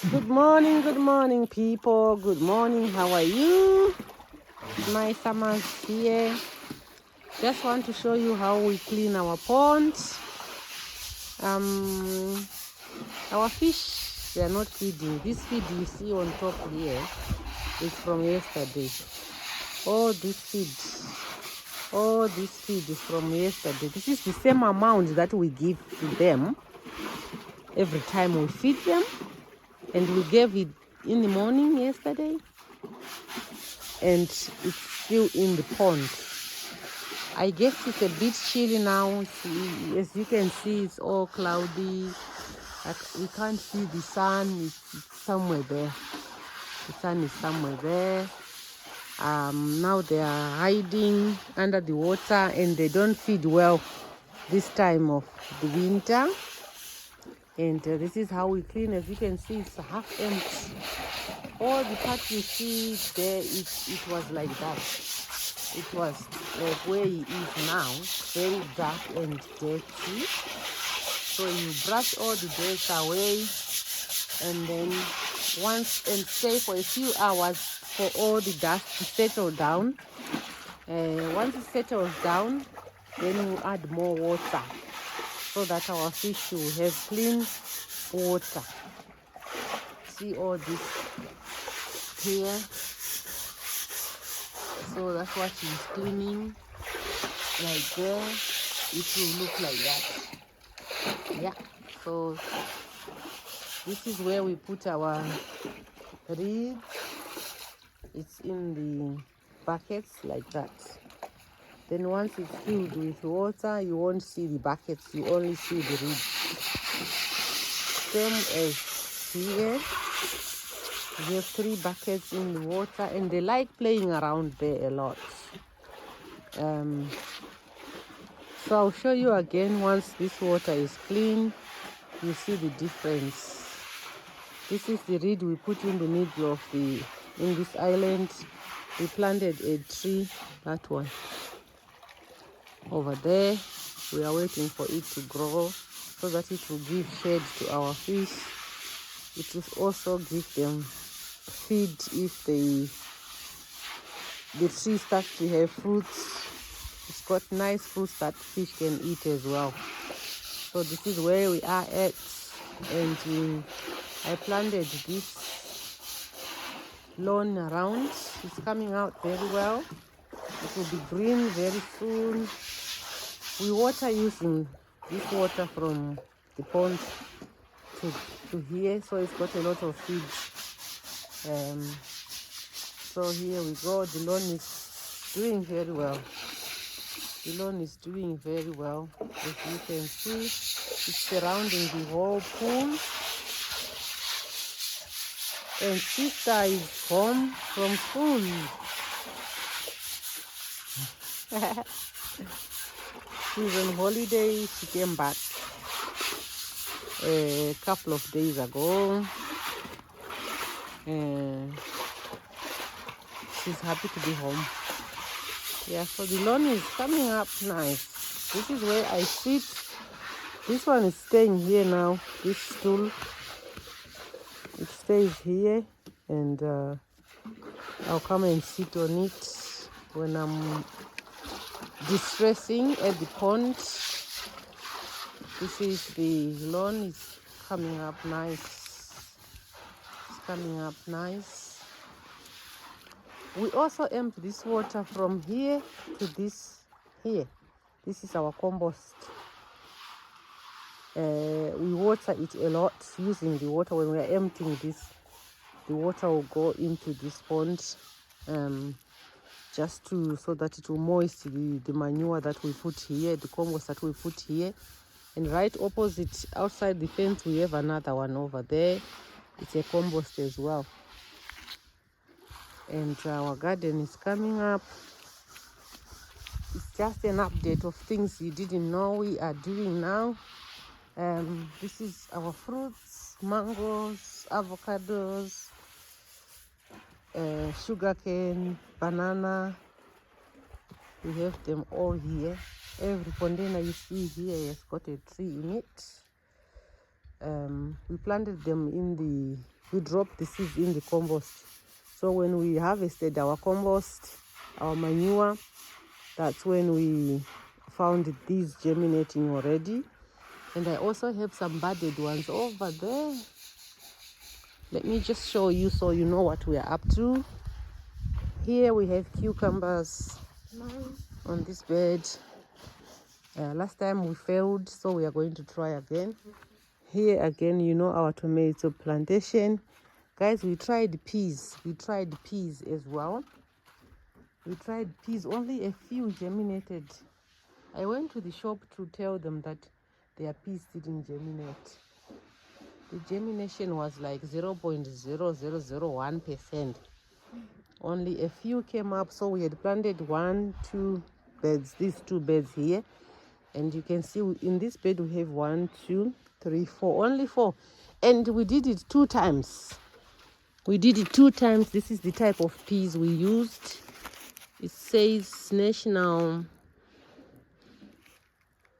Good morning, people. Good morning. How are you? My summer's here. Just want to show you how we clean our ponds. Our fish, they are not feeding. This feed you see on top here is from yesterday. All this feed is from yesterday. This is the same amount that we give to them every time we feed them. And we gave it in the morning yesterday, and it's still in the pond. I guess it's a bit chilly now. As you can see, it's all cloudy. We can't see the sun. It's somewhere there. The sun is somewhere there. Now they are hiding under the water, and they don't feed well this time of the winter. And this is how we clean. As you can see, it's half empty. All the part you see there, it was like that. It was like where he is now, very dark and dirty. So you brush all the dirt away, and then stay for a few hours for all the dust to settle down. Once it settles down, then you add more water so that our fish will have clean water. See all this here. So that's what she's cleaning, like there. It will look like that. Yeah. So this is where we put our reed. It's in the buckets like that. Then once it's filled with water, you won't see the buckets, you only see the reed. Same as here. We have 3 buckets in the water, and they like playing around there a lot. So I'll show you again once this water is clean. You see the difference. This is the reed we put in the middle of in this island. We planted a tree, that one over there. We are waiting for it to grow so that it will give shade to our fish. It will also give them feed if the tree starts to have fruits. It's got nice fruits that fish can eat as well. So this is where we are at, and I planted this lawn around. It's coming out very well. It will be green very soon. We water using this water from the pond to here, so it's got a lot of feed. So here we go. The lawn is doing very well. The lawn is doing very well. As you can see, it's surrounding the whole pool. And sister is home from school. She's on holiday. She came back a couple of days ago. She's happy to be home. Yeah, so the lawn is coming up nice. This is where I sit. This one is staying here now. This stool, it stays here, and I'll come and sit on it when I'm distressing at the pond. This is the lawn. Is coming up nice. It's coming up nice. We also empty this water from here to this here. This is our compost. We water it a lot using the water. When we are emptying this, the water will go into this pond, just so that it will moist the manure that we put here, the compost that we put here. And right opposite, outside the fence, we have another one over there. It's a compost as well. And our garden is coming up. It's just an update of things you didn't know we are doing now. This is our fruits: mangoes, avocados, sugarcane, banana. We have them all here. Every container you see here has got a tree in it. we planted them we dropped the seeds in the compost. So when we harvested our compost, our manure, that's when we found these germinating already. And I also have some budded ones over there. Let me just show you so you know what we are up to. Here we have cucumbers on this bed. Last time we failed, so we are going to try again. Here again, you know, our tomato plantation. Guys, we tried peas. We tried peas as well. We tried peas. Only a few germinated. I went to the shop to tell them that their peas didn't germinate. The germination was like 0.0001%. Only a few came up, so we had planted 1, 2 beds, these 2 beds here. And you can see in this bed we have 1, 2, 3, 4, only 4. And we did it 2 times. We did it 2 times. This is the type of peas we used. It says National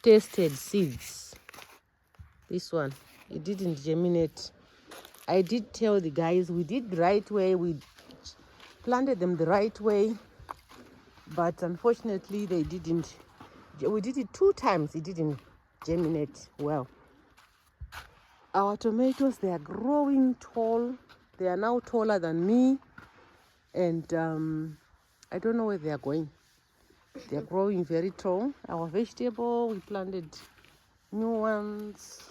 Tested Seeds. This one, it didn't germinate. I did tell the guys we did the right way. We planted them the right way, but unfortunately they didn't. We did it 2 times. It didn't germinate well. Our tomatoes, they are growing tall. They are now taller than me, and I don't know where they are going. They are growing very tall. Our vegetable, we planted new ones,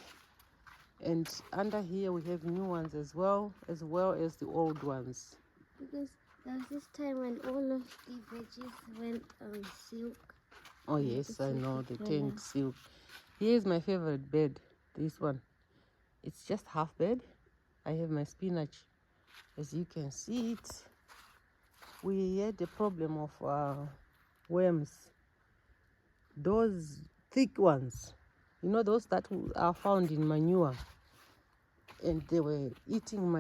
and under here we have new ones as well as the old ones. Because there was this time when all of the veggies went silk. Oh yes, I know, they turned silk. Here's my favorite bed, this one. It's just half bed. I have my spinach. As you can see it, we had a problem of worms. Those thick ones, you know, those that are found in manure, and they were eating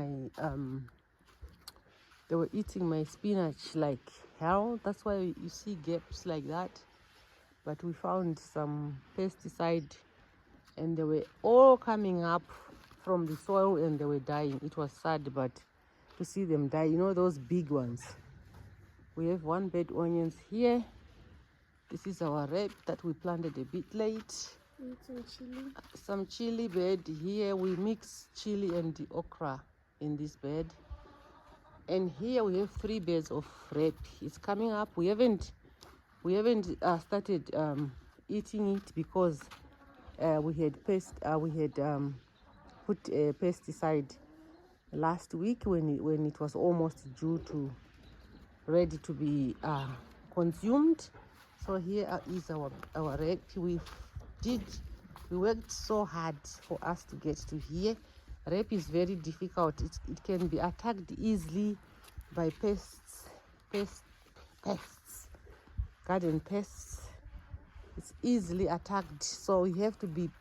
my spinach like hell. That's why you see gaps like that. But we found some pesticide, and they were all coming up from the soil and they were dying. It was sad, but to see them die, you know, those big ones. We have 1 bed onions here. This is our red that we planted a bit late. And some chili. Some chili bed here. We mix chili and the okra in this bed. And here we have 3 beds of rape. It's coming up. We haven't started eating it because we had put a pesticide last week when it was almost ready to be consumed. So here is our rape. We worked so hard for us to get to here. Rape is very difficult. It can be attacked easily by pests, garden pests. It's easily attacked, so we have to be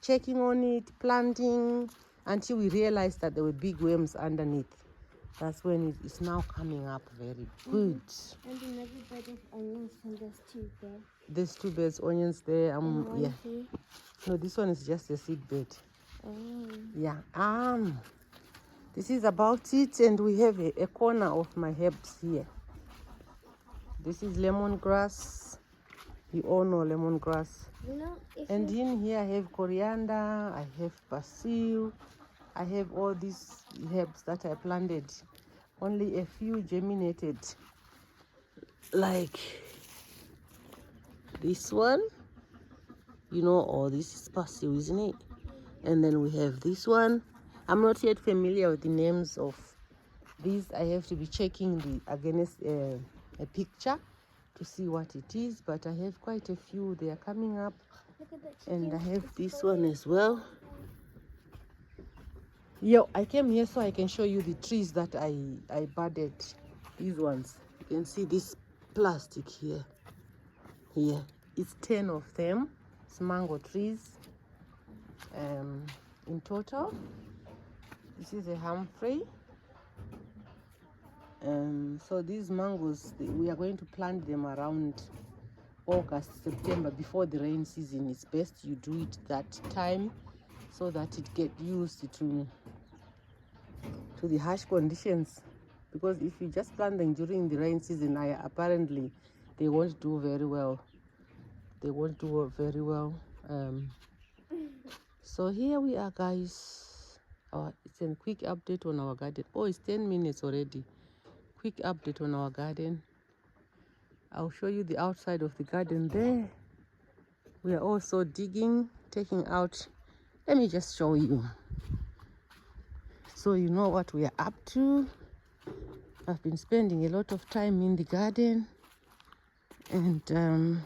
checking on it, planting until we realize that there were big worms underneath. That's when it's now coming up very good. And another bed of onions, and there's 2 there. There's 2 beds onions there. Yeah. Here. No, this one is just a seed bed. Oh. Yeah. This is about it, and we have a corner of my herbs here. This is lemongrass. You all know lemongrass. You know, And in here I have coriander, I have basil, I have all these herbs that I planted. Only a few germinated, like this one, you know, oh, this is basil, isn't it? And then we have this one. I'm not yet familiar with the names of these. I have to be checking against a picture to see what it is, but I have quite a few. They are coming up. And I have this one as well. Yo, I came here so I can show you the trees that I budded. These ones. You can see this plastic here. Here. It's 10 of them. It's mango trees. In total. This is a Humphrey. So these mangoes, we are going to plant them around August, September, before the rain season. It's best you do it that time so that it get used to the harsh conditions. Because if you just plant them during the rain season, apparently they won't do very well. They won't do very well. So here we are, guys. It's a quick update on our garden. Oh, it's 10 minutes already. Quick update on our garden. I'll show you the outside of the garden there. We are also digging, taking out. Let me just show you, so you know what we are up to. I've been spending a lot of time in the garden, and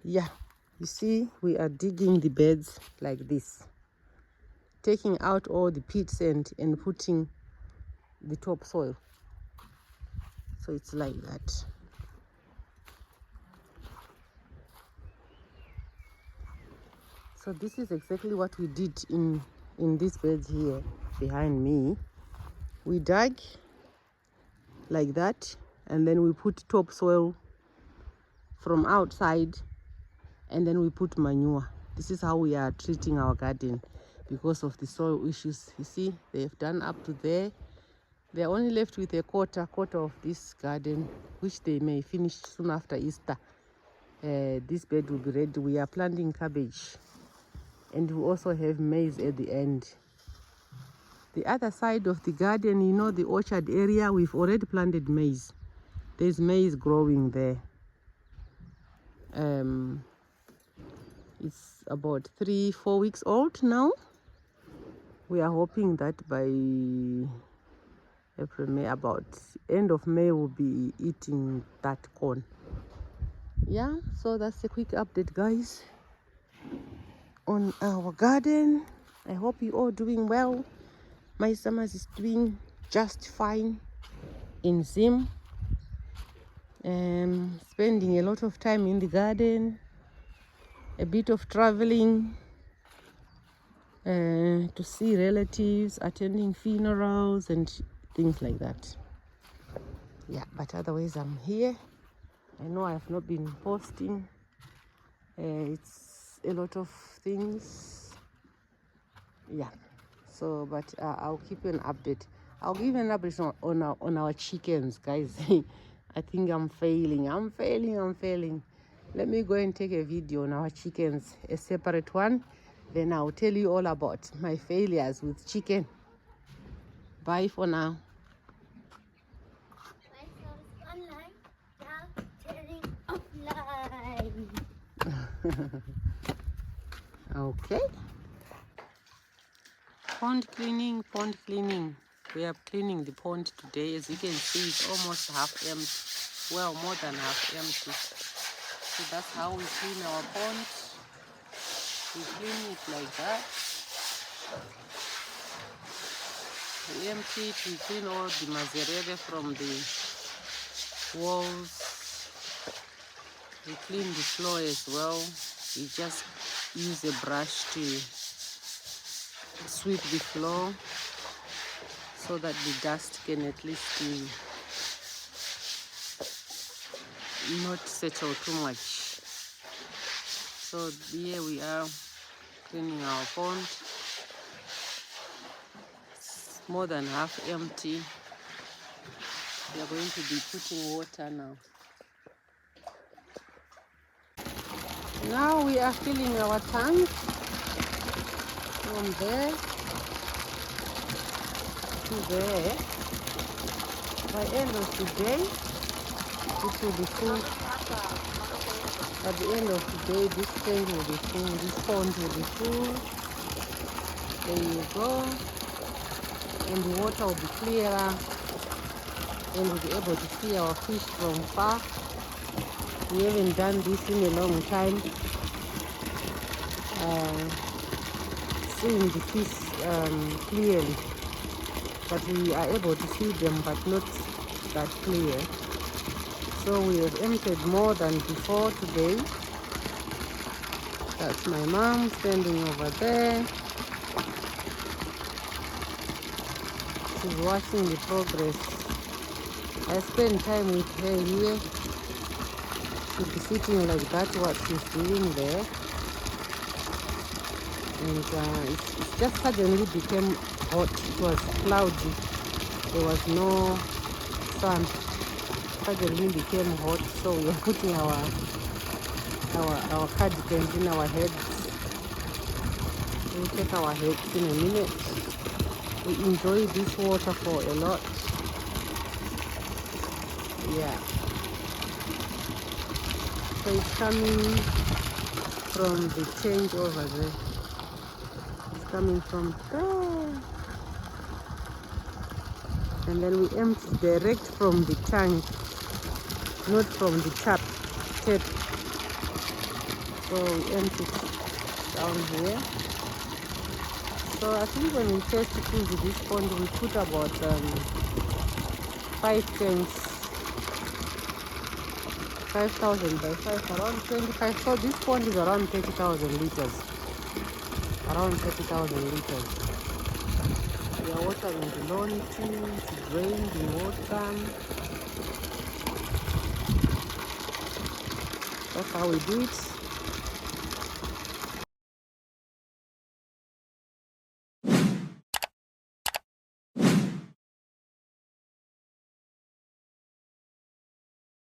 yeah, you see, we are digging the beds like this, taking out all the pits and putting the topsoil. So it's like that. So this is exactly what we did in these beds here behind me. We dug like that, and then we put topsoil from outside, and then we put manure. This is how we are treating our garden because of the soil issues. You see, they've done up to there. They're only left with a quarter of this garden, which they may finish soon after Easter. This bed will be ready. We are planting cabbage, and we also have maize at the end. The other side of the garden, you know, the orchard area, we've already planted maize. There's maize growing there. It's about 3-4 weeks old now. We are hoping that by April, May, about end of May, we'll be eating that corn. Yeah, so that's a quick update, guys, on our garden. I hope you all doing well. My summers is doing just fine in Zim. Spending a lot of time in the garden, a bit of traveling to see relatives, attending funerals and things like that. Yeah, but otherwise I'm here. I know I have not been posting. It's a lot of things. Yeah. So, but I'll keep you an update. I'll give you an update on our chickens, guys. I think I'm failing. Let me go and take a video on our chickens, a separate one. Then I'll tell you all about my failures with chicken. Bye for now. Online, now turning offline. Okay. Pond cleaning. We are cleaning the pond today. As you can see, it's almost half empty. Well, more than half empty. So that's how we clean our pond. We clean it like that. We empty it. We clean all the mazerere from the walls. We clean the floor as well. We just use a brush to sweep the floor so that the dust can at least not settle too much. So here we are cleaning our pond. It's more than half empty. We are going to be putting water now. Now we are filling our tank from there to there. By end of the day, it will be full. At the end of the day, this tank will be full, this pond will be full. There you go. And the water will be clearer, and we'll be able to see our fish from far. We haven't done this in a long time. Seeing the fish clearly, but we are able to see them, but not that clear. So we have emptied more than before today. That's my mom standing over there. She's watching the progress. I spend time with her here. She'd be sitting like that, what she's doing there. And it just suddenly became hot. It was cloudy. There was no sun. Suddenly became hot, so we are putting our cardigans in our heads. We'll take our heads in a minute. We enjoy this waterfall a lot. Yeah. So it's coming from the change over there. It's coming from there. And then we empty direct from the tank, not from the tap. So we empty it down here. So I think when we first filled this pond, we put about 5 tanks, 5,000 by 5, around 25. So this pond is around 30,000 liters. Around 30,000 liters. We are watering the lawn trees, to drain the water. That's how we do it.